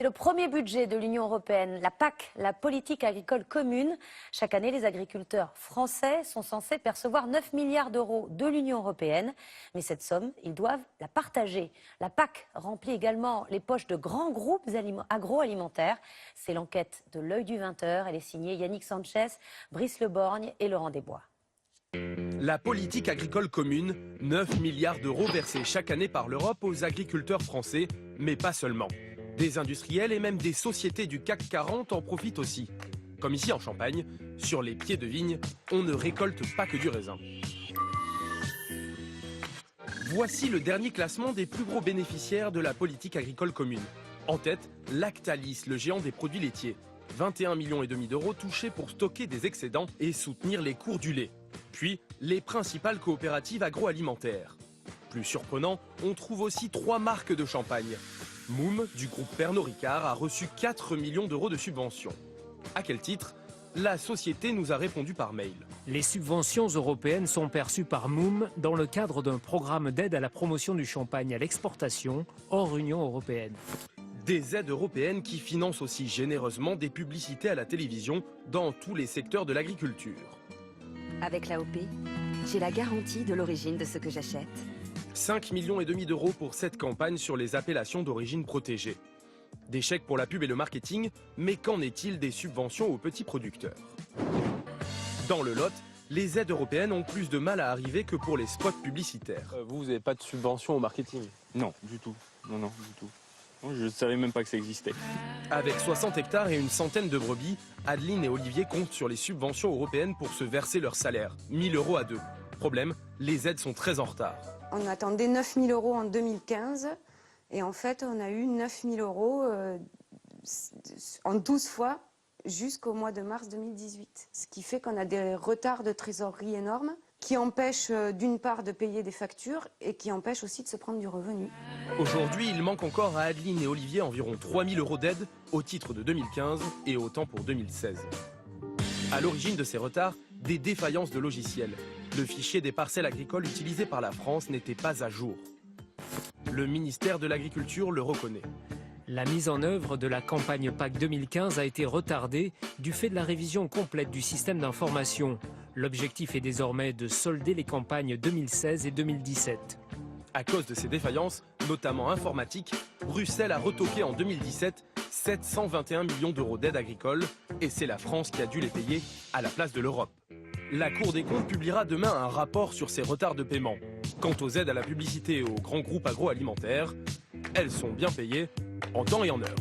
C'est le premier budget de l'Union européenne, la PAC, la politique agricole commune. Chaque année, les agriculteurs français sont censés percevoir 9 milliards d'euros de l'Union européenne. Mais cette somme, ils doivent la partager. La PAC remplit également les poches de grands groupes agroalimentaires. C'est l'enquête de l'Œil du 20h. Elle est signée Yannick Sanchez, Brice Leborgne et Laurent Desbois. La politique agricole commune, 9 milliards d'euros versés chaque année par l'Europe aux agriculteurs français, mais pas seulement. Des industriels et même des sociétés du CAC 40 en profitent aussi. Comme ici en Champagne, sur les pieds de vigne, on ne récolte pas que du raisin. Voici le dernier classement des plus gros bénéficiaires de la politique agricole commune. En tête, Lactalis, le géant des produits laitiers. 21,5 millions d'euros touchés pour stocker des excédents et soutenir les cours du lait. Puis, les principales coopératives agroalimentaires. Plus surprenant, on trouve aussi 3 marques de champagne. Moum, du groupe Pernod Ricard, a reçu 4 millions d'euros de subventions. À quel titre? La société nous a répondu par mail. Les subventions européennes sont perçues par Moum dans le cadre d'un programme d'aide à la promotion du champagne à l'exportation hors Union européenne. Des aides européennes qui financent aussi généreusement des publicités à la télévision dans tous les secteurs de l'agriculture. Avec l'AOP, j'ai la garantie de l'origine de ce que j'achète. 5,5 millions d'euros pour cette campagne sur les appellations d'origine protégée. Des chèques pour la pub et le marketing, mais qu'en est-il des subventions aux petits producteurs? Dans le Lot, les aides européennes ont plus de mal à arriver que pour les spots publicitaires. Vous n'avez pas de subvention au marketing? Non, du tout. Non, du tout. Je ne savais même pas que ça existait. Avec 60 hectares et une centaine de brebis, Adeline et Olivier comptent sur les subventions européennes pour se verser leur salaire, 1 000 € à deux. Problème, les aides sont très en retard. On attendait 9 000 € en 2015 et en fait on a eu 9 000 € en 12 fois jusqu'au mois de mars 2018. Ce qui fait qu'on a des retards de trésorerie énormes qui empêchent d'une part de payer des factures et qui empêchent aussi de se prendre du revenu. Aujourd'hui, il manque encore à Adeline et Olivier environ 3 000 € d'aide au titre de 2015 et autant pour 2016. À l'origine de ces retards, des défaillances de logiciels. Le fichier des parcelles agricoles utilisé par la France n'était pas à jour. Le ministère de l'Agriculture le reconnaît. La mise en œuvre de la campagne PAC 2015 a été retardée du fait de la révision complète du système d'information. L'objectif est désormais de solder les campagnes 2016 et 2017. À cause de ces défaillances, notamment informatiques, Bruxelles a retoqué en 2017 721 millions d'euros d'aide agricole et c'est la France qui a dû les payer à la place de l'Europe. La Cour des comptes publiera demain un rapport sur ces retards de paiement. Quant aux aides à la publicité et aux grands groupes agroalimentaires, elles sont bien payées en temps et en heure.